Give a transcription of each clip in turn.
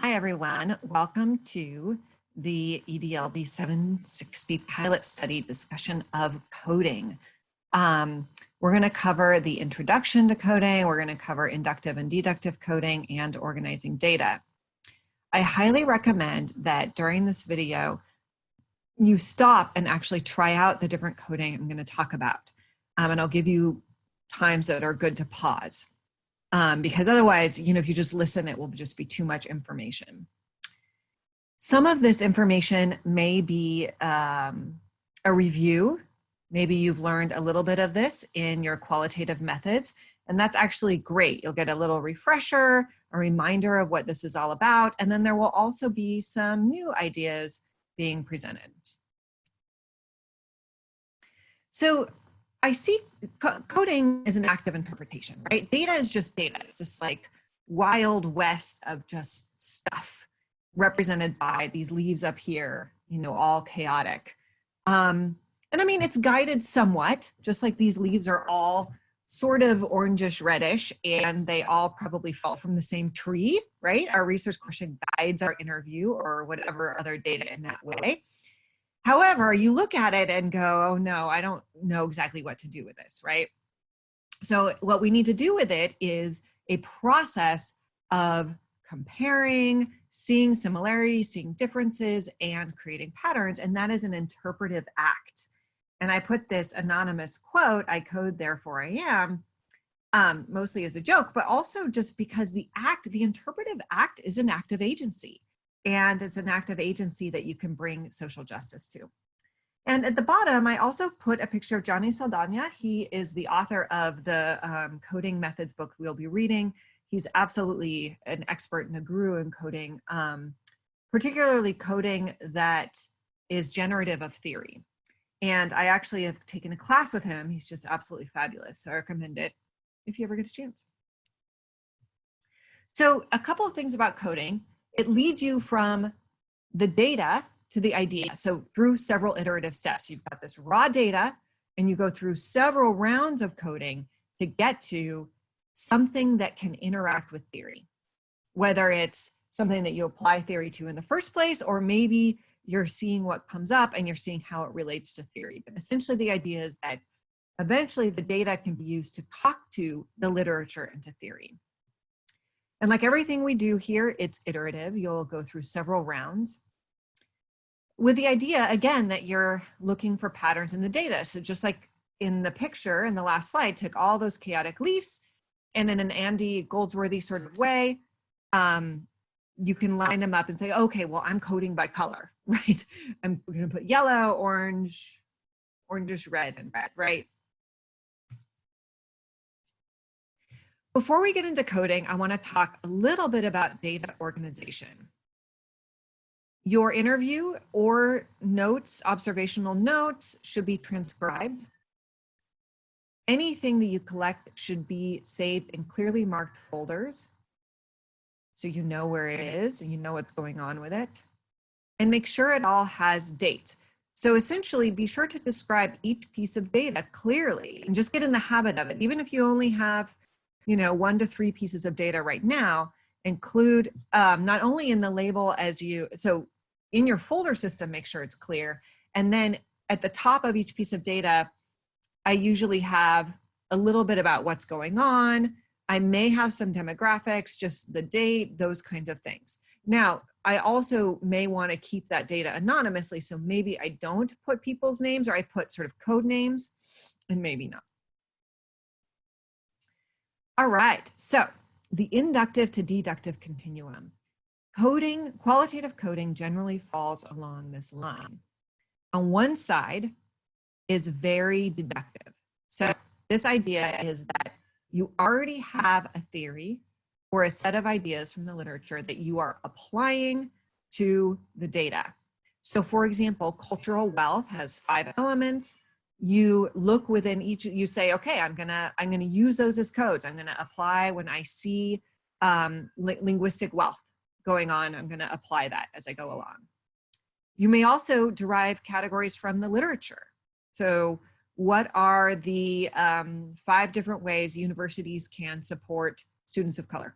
Hi, everyone. Welcome to the EDLB 760 pilot study discussion of coding. We're going to cover the introduction to coding. We're going to cover inductive and deductive coding and organizing data. I highly recommend that during this video, you stop and actually try out the different coding I'm going to talk about. And I'll give you times that are good to pause. Because otherwise, if you just listen, it will just be too much information. Some of this information may be a review. Maybe you've learned a little bit of this in your qualitative methods, and that's actually great. You'll get a little refresher, a reminder of what this is all about, and then there will also be some new ideas being presented. So I see coding is an act of interpretation, right? Data is just data. It's just like wild west of just stuff represented by these leaves up here, all chaotic. And I mean, it's guided somewhat, just like these leaves are all sort of orangish reddish, and they all probably fall from the same tree, right? Our research question guides our interview or whatever other data in that way. However, you look at it and go, oh no, I don't know exactly what to do with this, right? So what we need to do with it is a process of comparing, seeing similarities, seeing differences, and creating patterns, and that is an interpretive act. And I put this anonymous quote, "I code, therefore I am," mostly as a joke, but also just because the interpretive act is an act of agency. And it's an act of agency that you can bring social justice to. And at the bottom, I also put a picture of Johnny Saldana. He is the author of the coding methods book we'll be reading. He's absolutely an expert and a guru in coding, particularly coding that is generative of theory. And I actually have taken a class with him. He's just absolutely fabulous. So I recommend it if you ever get a chance. So a couple of things about coding. It leads you from the data to the idea. So through several iterative steps, you've got this raw data and you go through several rounds of coding to get to something that can interact with theory, whether it's something that you apply theory to in the first place, or maybe you're seeing what comes up and you're seeing how it relates to theory. But essentially the idea is that eventually the data can be used to talk to the literature and to theory. And like everything we do here, it's iterative. You'll go through several rounds with the idea, again, that you're looking for patterns in the data. So just like in the picture in the last slide, took all those chaotic leaves, and in an Andy Goldsworthy sort of way, you can line them up and say, okay, well, I'm coding by color, right? I'm going to put yellow, orange, orangish red, and red, right? Before we get into coding, I want to talk a little bit about data organization. Your interview or notes, observational notes, should be transcribed. Anything that you collect should be saved in clearly marked folders, so you know where it is and you know what's going on with it. And make sure it all has date. So essentially, be sure to describe each piece of data clearly and just get in the habit of it. Even if you only have 1 to 3 pieces of data right now, include not only in the label so in your folder system, make sure it's clear. And then at the top of each piece of data, I usually have a little bit about what's going on. I may have some demographics, just the date, those kinds of things. Now, I also may want to keep that data anonymously. So maybe I don't put people's names, or I put sort of code names, and maybe not. All right, so the inductive to deductive continuum. Qualitative coding generally falls along this line. On one side is very deductive. So this idea is that you already have a theory or a set of ideas from the literature that you are applying to the data. So for example, cultural wealth has 5 elements. You look within each, you say, okay, I'm gonna use those as codes. I'm gonna apply when I see linguistic wealth going on, I'm gonna apply that as I go along. You may also derive categories from the literature. So what are the 5 different ways universities can support students of color,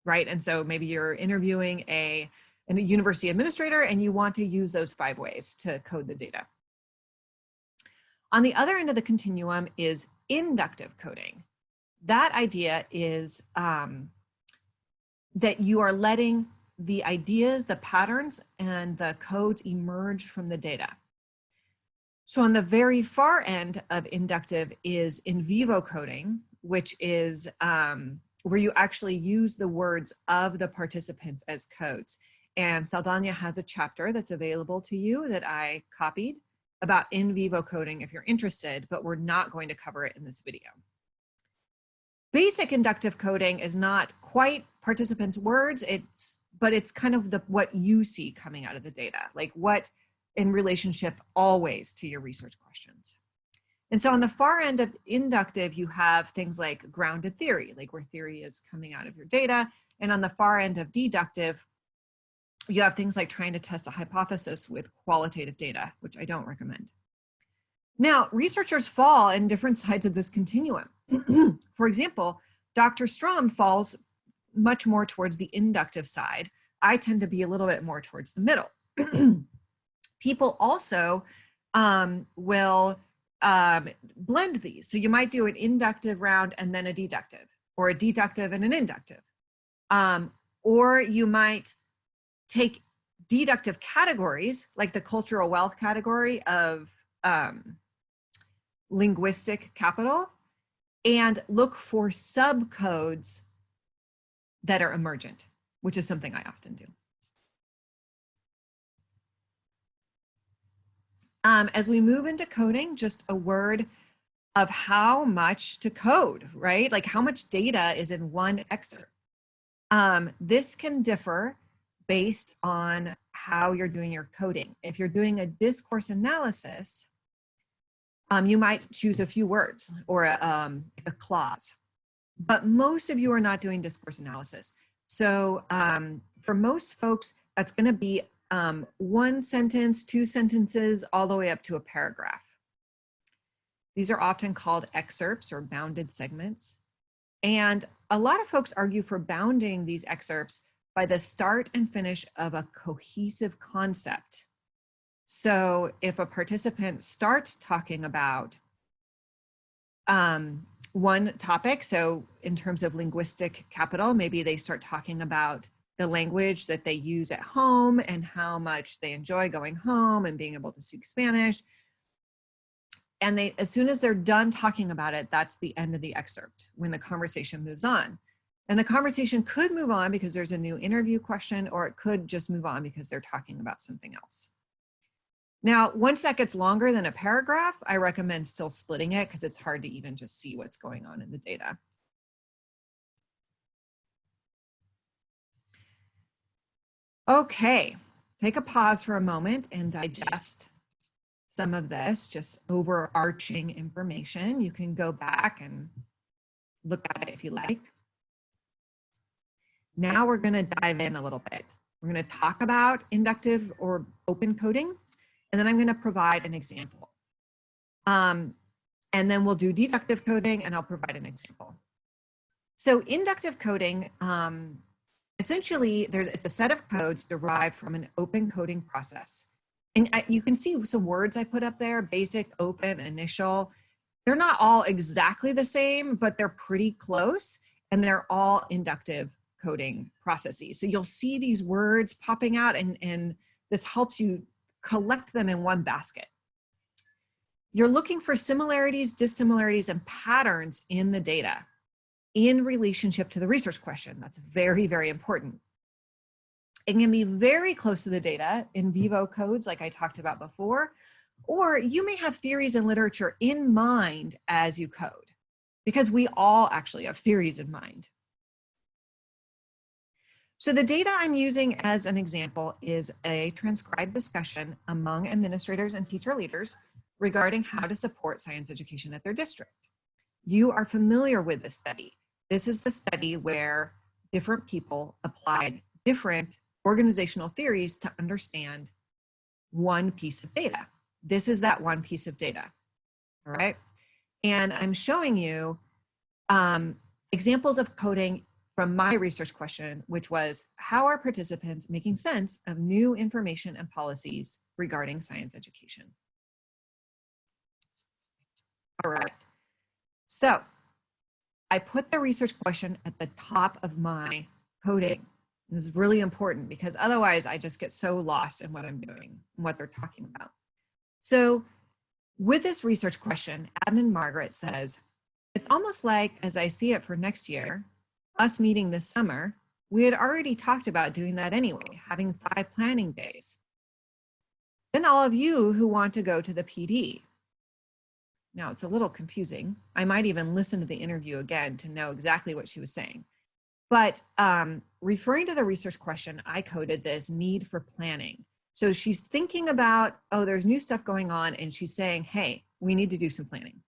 right? And so maybe you're interviewing a university administrator and you want to use those 5 ways to code the data. On the other end of the continuum is inductive coding. That idea is that you are letting the ideas, the patterns, and the codes emerge from the data. So on the very far end of inductive is in vivo coding, which is where you actually use the words of the participants as codes. And Saldana has a chapter that's available to you that I copied about in vivo coding if you're interested, but we're not going to cover it in this video. Basic inductive coding is not quite participants' words, but it's kind of what you see coming out of the data, like what in relationship always to your research questions. And so on the far end of inductive, you have things like grounded theory, like where theory is coming out of your data. And on the far end of deductive, you have things like trying to test a hypothesis with qualitative data, which I don't recommend. Now, researchers fall in different sides of this continuum. For example, Dr. Strom falls much more towards the inductive side. I tend to be a little bit more towards the middle. People also will blend these. So you might do an inductive round and then a deductive, or a deductive and an inductive. Or you might take deductive categories, like the cultural wealth category of linguistic capital, and look for subcodes that are emergent, which is something I often do. As we move into coding, just a word of how much to code, right? Like how much data is in one excerpt. This can differ based on how you're doing your coding. If you're doing a discourse analysis, you might choose a few words or a clause, but most of you are not doing discourse analysis. So for most folks, that's going to be 1 sentence, 2 sentences, all the way up to a paragraph. These are often called excerpts or bounded segments. And a lot of folks argue for bounding these excerpts by the start and finish of a cohesive concept. So if a participant starts talking about one topic, so in terms of linguistic capital, maybe they start talking about the language that they use at home and how much they enjoy going home and being able to speak Spanish. And they, as soon as they're done talking about it, that's the end of the excerpt when the conversation moves on. And the conversation could move on because there's a new interview question, or it could just move on because they're talking about something else. Now, once that gets longer than a paragraph, I recommend still splitting it because it's hard to even just see what's going on in the data. Okay, take a pause for a moment and digest some of this, just overarching information. You can go back and look at it if you like. Now we're going to dive in a little bit. We're going to talk about inductive or open coding, and then I'm going to provide an example. And then we'll do deductive coding, and I'll provide an example. So inductive coding, essentially, it's a set of codes derived from an open coding process. And you can see some words I put up there: basic, open, initial. They're not all exactly the same, but they're pretty close, and they're all inductive coding processes. So you'll see these words popping out, and this helps you collect them in one basket. You're looking for similarities, dissimilarities, and patterns in the data in relationship to the research question. That's very, very important. It can be very close to the data in vivo codes, like I talked about before, or you may have theories and literature in mind as you code, because we all actually have theories in mind. So the data I'm using as an example is a transcribed discussion among administrators and teacher leaders regarding how to support science education at their district. You are familiar with this study. This is the study where different people applied different organizational theories to understand one piece of data. This is that one piece of data, all right? And I'm showing you examples of coding from my research question, which was, how are participants making sense of new information and policies regarding science education? All right, so I put the research question at the top of my coding. This is really important because otherwise I just get so lost in what I'm doing and what they're talking about. So with this research question, Admin Margaret says, it's almost like, as I see it for next year, us meeting this summer, we had already talked about doing that anyway, having 5 planning days. Then all of you who want to go to the PD. Now it's a little confusing. I might even listen to the interview again to know exactly what she was saying. But referring to the research question, I coded this need for planning. So she's thinking about, oh, there's new stuff going on, and she's saying, hey, we need to do some planning.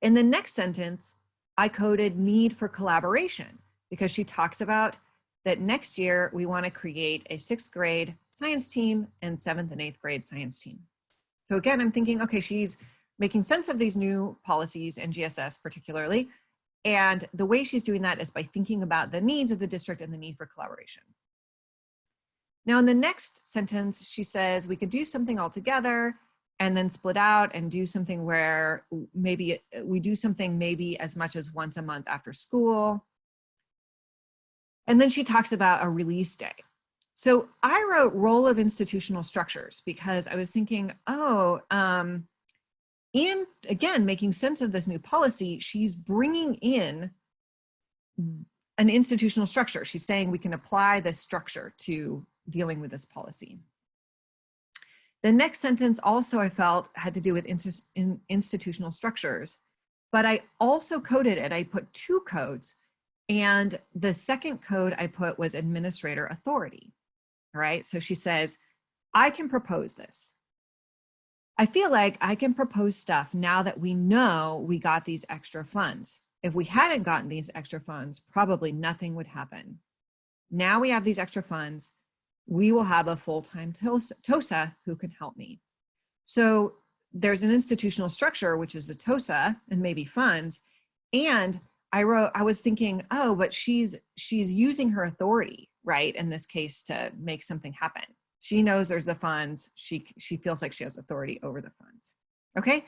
In the next sentence, I coded need for collaboration because she talks about that next year we want to create a 6th grade science team and 7th and 8th grade science team. So again, I'm thinking, okay, she's making sense of these new policies and GSS particularly. And the way she's doing that is by thinking about the needs of the district and the need for collaboration. Now in the next sentence, she says we could do something all together and then split out and do something where maybe we do something maybe as much as once a month after school. And then she talks about a release day. So I wrote role of institutional structures because I was thinking, oh, and again, making sense of this new policy, she's bringing in an institutional structure. She's saying we can apply this structure to dealing with this policy. The next sentence also I felt had to do with institutional structures, but I also coded it. I put 2 codes, and the second code I put was administrator authority. All right, so she says, I can propose this. I feel like I can propose stuff now that we know we got these extra funds. If we hadn't gotten these extra funds, probably nothing would happen. Now we have these extra funds. We will have a full-time TOSA who can help me. So there's an institutional structure, which is the TOSA and maybe funds. And I was thinking, oh, but she's using her authority, right? In this case, to make something happen. She knows there's the funds. She feels like she has authority over the funds. Okay,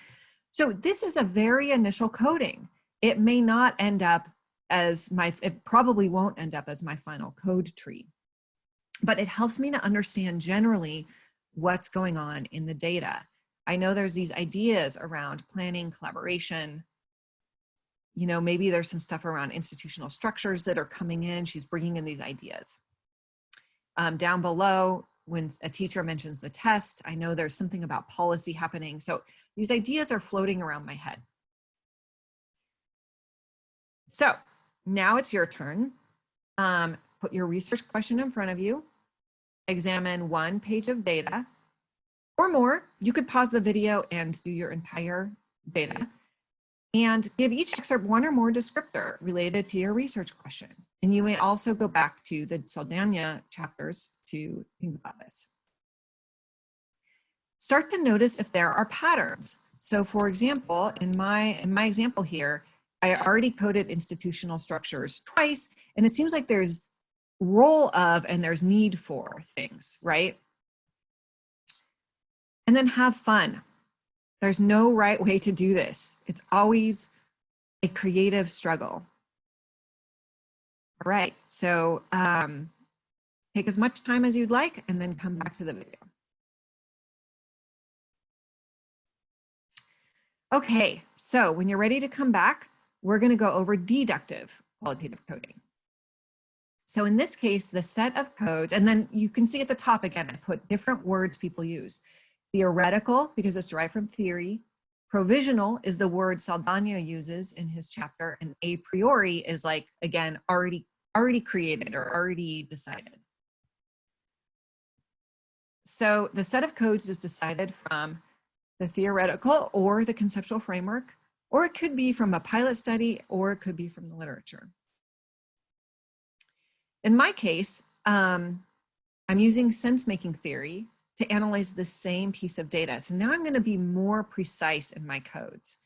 so this is a very initial coding. It may not end up as it probably won't end up as my final code tree, but it helps me to understand generally what's going on in the data. I know there's these ideas around planning, collaboration. You know, maybe there's some stuff around institutional structures that are coming in. She's bringing in these ideas. Down below, when a teacher mentions the test, I know there's something about policy happening. So these ideas are floating around my head. So now it's your turn. Put your research question in front of you. Examine 1 page of data or more. You could pause the video and do your entire data. And give each excerpt 1 or more descriptor related to your research question. And you may also go back to the Saldana chapters to think about this. Start to notice if there are patterns. So for example, in my example here, I already coded institutional structures twice, and it seems like there's role of and there's need for things, right? And then have fun. There's no right way to do this. It's always a creative struggle. All right, so take as much time as you'd like and then come back to the video. Okay, so when you're ready to come back, we're going to go over deductive qualitative coding. So in this case, the set of codes, and then you can see at the top again, I put different words people use. Theoretical, because it's derived from theory. Provisional is the word Saldana uses in his chapter, and a priori is like, again, already created or already decided. So the set of codes is decided from the theoretical or the conceptual framework, or it could be from a pilot study, or it could be from the literature. In my case, I'm using sense-making theory to analyze the same piece of data. So now I'm going to be more precise in my codes.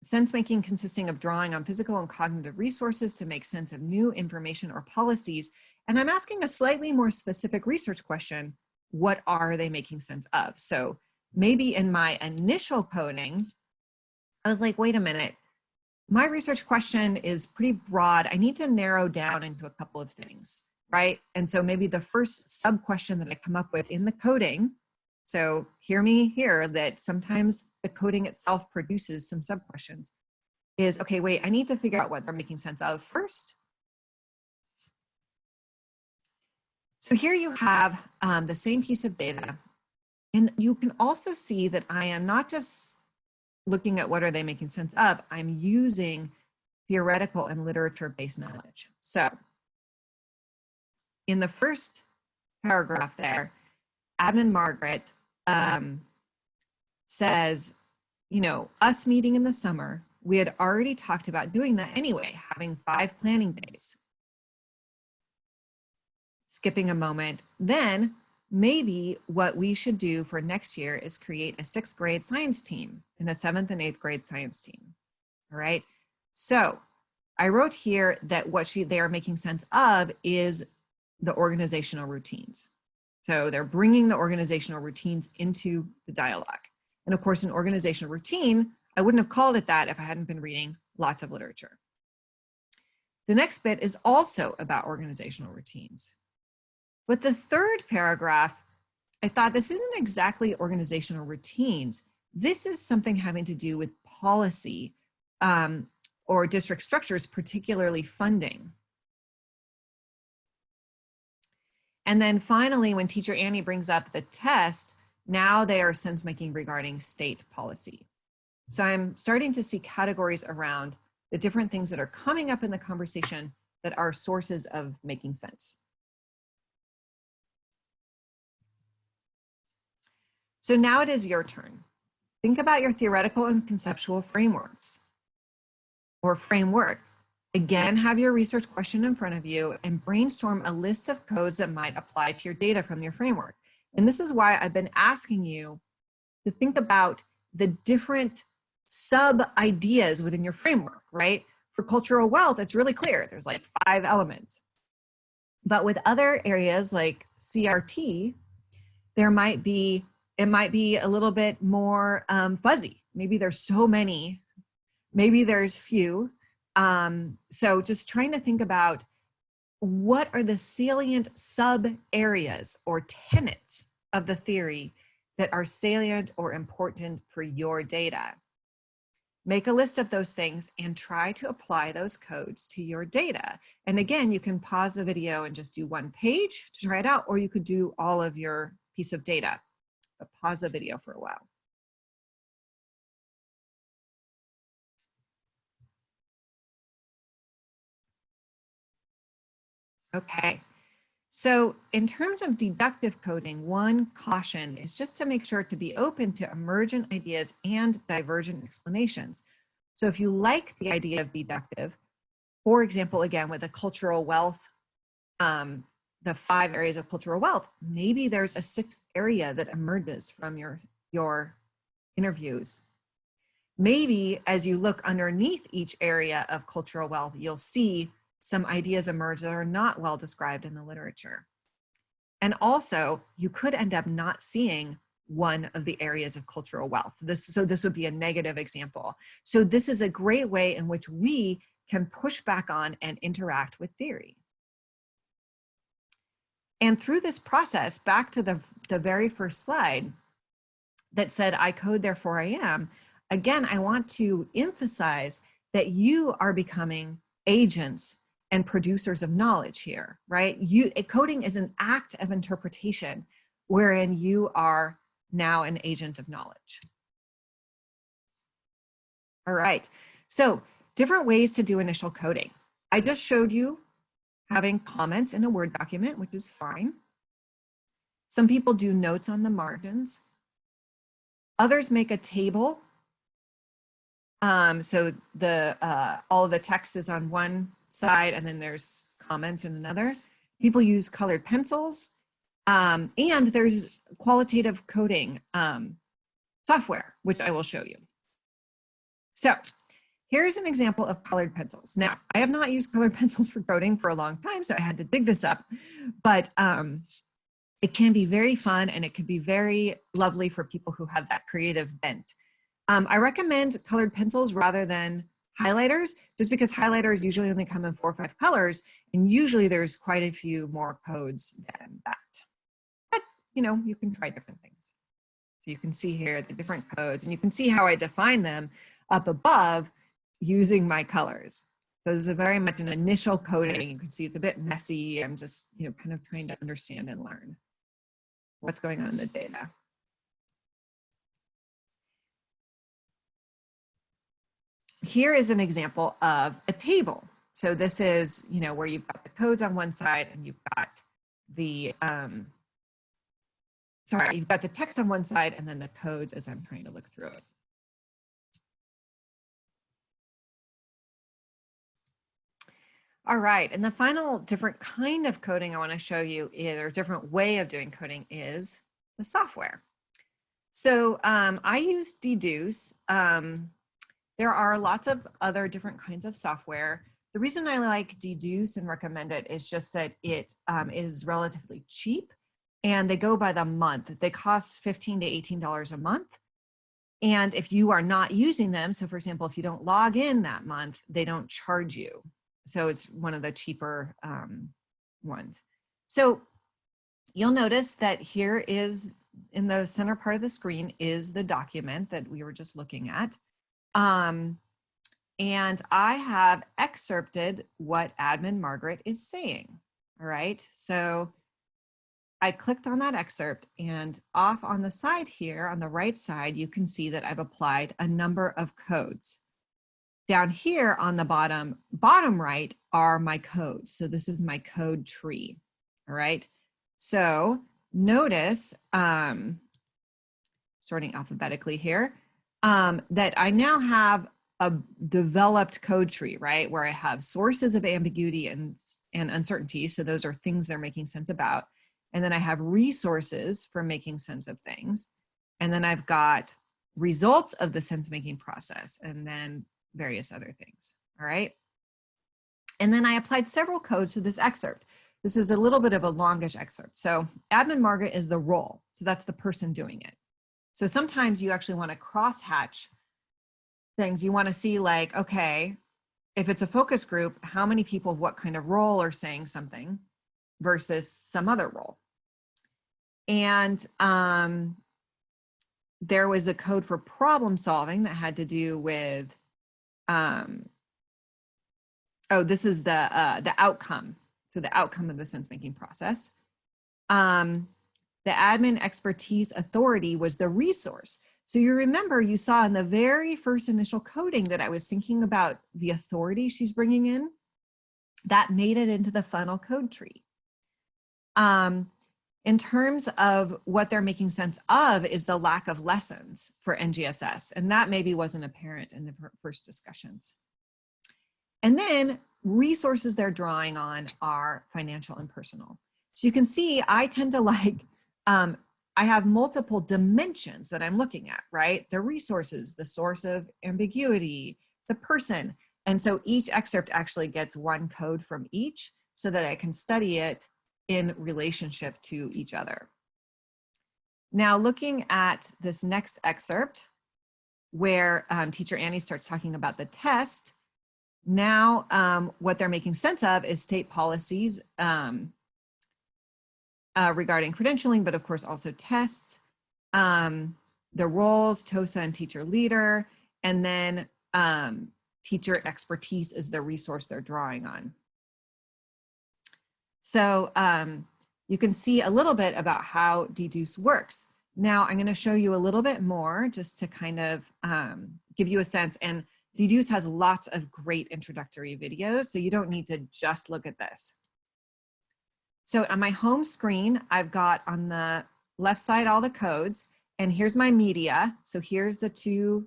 sense making consisting of drawing on physical and cognitive resources to make sense of new information or policies. And I'm asking a slightly more specific research question: what are they making sense of? So maybe in my initial coding, I was like, wait a minute, my research question is pretty broad. I need to narrow down into a couple of things, right? And so maybe the first sub question that I come up with in the coding, so hear me here that sometimes the coding itself produces some sub questions, is, okay, wait, I need to figure out what they're making sense of first. So here you have the same piece of data. And you can also see that I am not just looking at what are they making sense of, I'm using theoretical and literature-based knowledge. So in the first paragraph there, Admin Margaret says, you know, us meeting in the summer, we had already talked about doing that anyway, having 5 planning days. Skipping a moment, then maybe what we should do for next year is create a 6th grade science team and a 7th and 8th grade science team. All right. So I wrote here that what they are making sense of is the organizational routines. So they're bringing the organizational routines into the dialogue. And of course, an organizational routine, I wouldn't have called it that if I hadn't been reading lots of literature. The next bit is also about organizational routines. But the third paragraph, I thought this isn't exactly organizational routines. This is something having to do with policy or district structures, particularly funding. And then finally, when teacher Annie brings up the test, now they are sense making regarding state policy. So I'm starting to see categories around the different things that are coming up in the conversation that are sources of making sense. So now it is your turn. Think about your theoretical and conceptual frameworks or framework. Again, have your research question in front of you and brainstorm a list of codes that might apply to your data from your framework. And this is why I've been asking you to think about the different sub ideas within your framework, right? For cultural wealth, it's really clear. There's like 5 elements. But with other areas like CRT, it might be a little bit more fuzzy. Maybe there's so many, maybe there's few. So just trying to think about what are the salient sub areas or tenets of the theory that are salient or important for your data. Make a list of those things and try to apply those codes to your data. And again, you can pause the video and just do 1 page to try it out, or you could do all of your piece of data. But pause the video for a while. Okay, so in terms of deductive coding, one caution is just to make sure to be open to emergent ideas and divergent explanations. So if you like the idea of deductive, for example, again, with the cultural wealth, the 5 areas of cultural wealth, maybe there's a 6th area that emerges from your interviews. Maybe as you look underneath each area of cultural wealth, you'll see some ideas emerge that are not well described in the literature. And also, you could end up not seeing one of the areas of cultural wealth. So this would be a negative example. So this is a great way in which we can push back on and interact with theory. And through this process, back to the very first slide that said, I code, therefore I am, again, I want to emphasize that you are becoming agents and producers of knowledge here, right? Coding is an act of interpretation wherein you are now an agent of knowledge. All right, so different ways to do initial coding. I just showed you having comments in a Word document, which is fine. Some people do notes on the margins. Others make a table. So all of the text is on one side and then there's comments in another. People use colored pencils. And there's qualitative coding software, which I will show you. So here's an example of colored pencils. Now, I have not used colored pencils for coding for a long time, so I had to dig this up, but it can be very fun and it can be very lovely for people who have that creative bent. I recommend colored pencils rather than highlighters, just because highlighters usually only come in 4 or 5 colors, and usually there's quite a few more codes than that. But, you know, you can try different things. So you can see here the different codes, and you can see how I define them up above using my colors. So this is very much an initial coding. You can see it's a bit messy. I'm just, you know, kind of trying to understand and learn what's going on in the data. Here is an example of a table. So this is, you know, where you've got the codes on one side and you've got the, you've got the text on one side and then the codes as I'm trying to look through it. All right, and the final different kind of coding I want to show you is, or different way of doing coding, is the software. So I use Deduce. There are lots of other different kinds of software. The reason I like Deduce and recommend it is just that it is relatively cheap, and they go by the month. They cost $15 to $18 a month. And if you are not using them, so for example, if you don't log in that month, they don't charge you. So it's one of the cheaper ones. So you'll notice that here is, in the center part of the screen, is the document that we were just looking at. And I have excerpted what Admin Margaret is saying. All right, so I clicked on that excerpt, and off on the side here, on the right side, you can see that I've applied a number of codes. Down here on the bottom right are my codes. So this is my code tree. All right. So notice, sorting alphabetically here, that I now have a developed code tree, right? Where I have sources of ambiguity and uncertainty. So those are things they're making sense about. And then I have resources for making sense of things. And then I've got results of the sense-making process, and then various other things. All right. And then I applied several codes to this excerpt. This is a little bit of a longish excerpt. So Admin Margaret is the role. So that's the person doing it. So sometimes you actually want to cross-hatch things. You want to see, like, okay, if it's a focus group, how many people of what kind of role are saying something versus some other role. And there was a code for problem solving that had to do with this is the outcome. So the outcome of the sense-making process. The admin expertise authority was the resource. So you remember, you saw in the very first initial coding that I was thinking about the authority she's bringing in. That made it into the final code tree. In terms of what they're making sense of is the lack of lessons for NGSS, and that maybe wasn't apparent in the first discussions. And then resources they're drawing on are financial and personal. So you can see I tend to like, I have multiple dimensions that I'm looking at, right? The resources, the source of ambiguity, the person. And so each excerpt actually gets one code from each so that I can study it in relationship to each other. Now, looking at this next excerpt where teacher Annie starts talking about the test, now what they're making sense of is state policies regarding credentialing, but of course also tests, the roles, TOSA and teacher leader, and then teacher expertise is the resource they're drawing on. So you can see a little bit about how Deduce works. Now I'm going to show you a little bit more just to kind of give you a sense. And Deduce has lots of great introductory videos, so you don't need to just look at this. So on my home screen, I've got on the left side all the codes, and here's my media. So here's the 2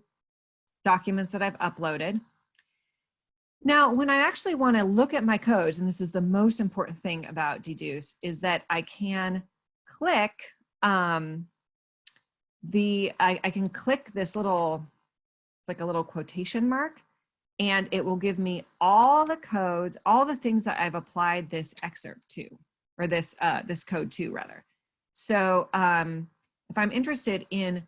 documents that I've uploaded. Now, when I actually want to look at my codes, and this is the most important thing about Deduce, is that I can click I can click this little, it's like a little quotation mark, and it will give me all the codes, all the things that I've applied this excerpt to, or this code to rather. So if I'm interested in,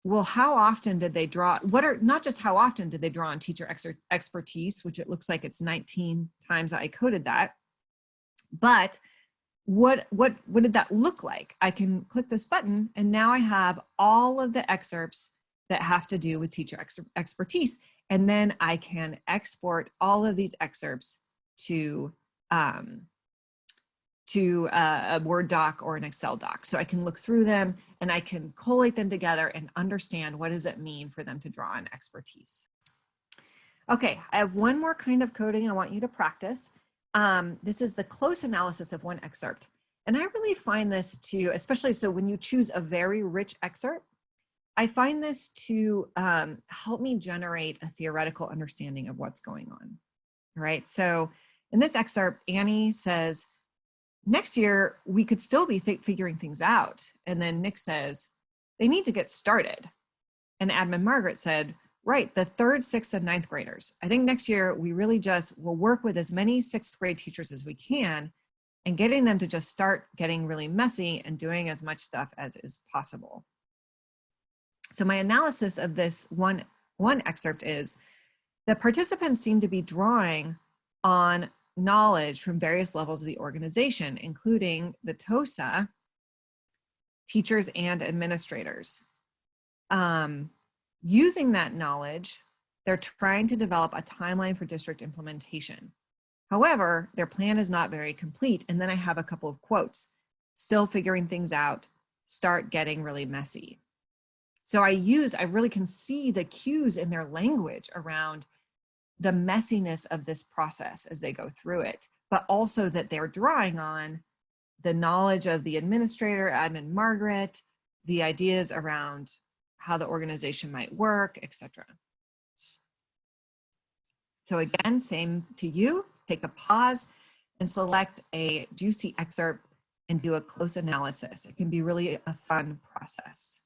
well, how often did they draw, not just how often did they draw on teacher expertise, which it looks like it's 19 times I coded that, but what did that look like? I can click this button and now I have all of the excerpts that have to do with teacher expertise. And then I can export all of these excerpts to a Word doc or an Excel doc. So I can look through them and I can collate them together and understand what does it mean for them to draw on expertise. Okay, I have one more kind of coding I want you to practice. This is the close analysis of one excerpt. And I really find this to, especially so when you choose a very rich excerpt, I find this to help me generate a theoretical understanding of what's going on. All right, so in this excerpt, Annie says, next year, we could still be figuring things out. And then Nick says, they need to get started. And Admin Margaret said, right, the 3rd, 6th, and 9th graders. I think next year we really just will work with as many 6th grade teachers as we can and getting them to just start getting really messy and doing as much stuff as is possible. So my analysis of this one excerpt is the participants seem to be drawing on knowledge from various levels of the organization, including the TOSA, teachers and administrators. Using that knowledge, they're trying to develop a timeline for district implementation. However, their plan is not very complete. And then I have a couple of quotes, still figuring things out, start getting really messy. So I really can see the cues in their language around the messiness of this process as they go through it, but also that they're drawing on the knowledge of the administrator, Admin Margaret, the ideas around how the organization might work, etc. So again, same to you, take a pause and select a juicy excerpt and do a close analysis. It can be really a fun process.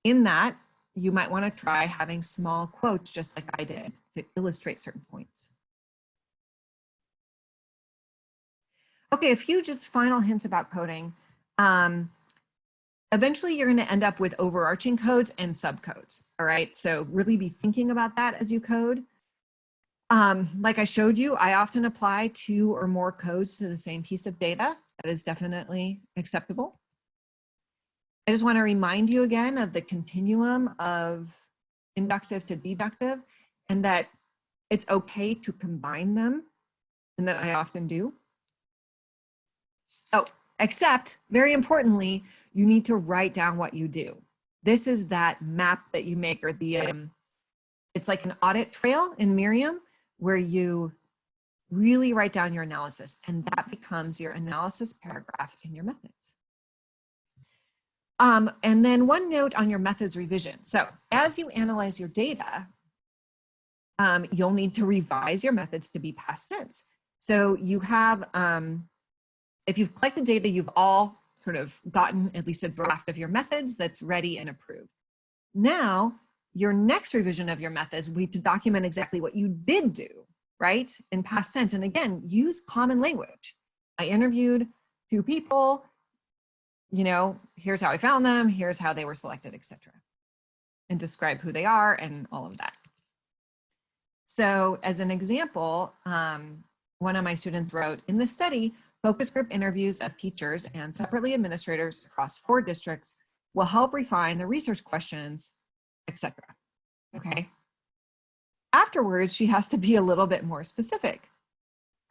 In that, you might want to try having small quotes just like I did to illustrate certain points. Okay, a few just final hints about coding. Eventually you're going to end up with overarching codes and subcodes. All right, so really be thinking about that as you code. Like I showed you, I often apply 2 or more codes to the same piece of data. That is definitely acceptable. I just want to remind you again of the continuum of inductive to deductive, and that it's okay to combine them, and that I often do. Oh, except, very importantly, you need to write down what you do. This is that map that you make, or the, it's like an audit trail in Miriam, where you really write down your analysis, and that becomes your analysis paragraph in your methods. And then one note on your methods revision. So as you analyze your data, you'll need to revise your methods to be past tense. So you have, if you've collected data, you've all sort of gotten at least a draft of your methods that's ready and approved. Now, your next revision of your methods will be to document exactly what you did do, right, in past tense. And again, use common language. I interviewed 2 people, you know, here's how I found them, here's how they were selected, etc. And describe who they are and all of that. So as an example, one of my students wrote, in this study, focus group interviews of teachers and separately administrators across 4 districts will help refine the research questions, etc. Okay. Afterwards, she has to be a little bit more specific.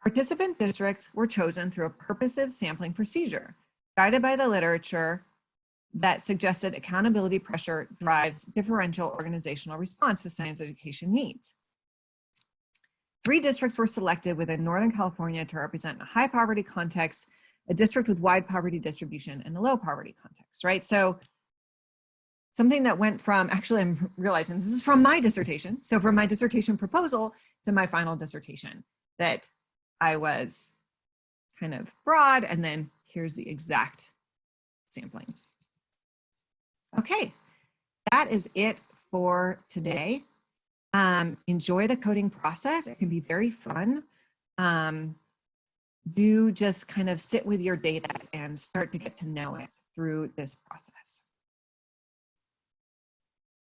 Participant districts were chosen through a purposive sampling procedure, guided by the literature that suggested accountability pressure drives differential organizational response to science education needs. 3 districts were selected within Northern California to represent a high poverty context, a district with wide poverty distribution, and a low poverty context, right? So something that went from, actually I'm realizing this is from my dissertation. So from my dissertation proposal to my final dissertation, that I was kind of broad, and then here's the exact sampling. Okay, that is it for today. Enjoy the coding process. It can be very fun. Do just kind of sit with your data and start to get to know it through this process.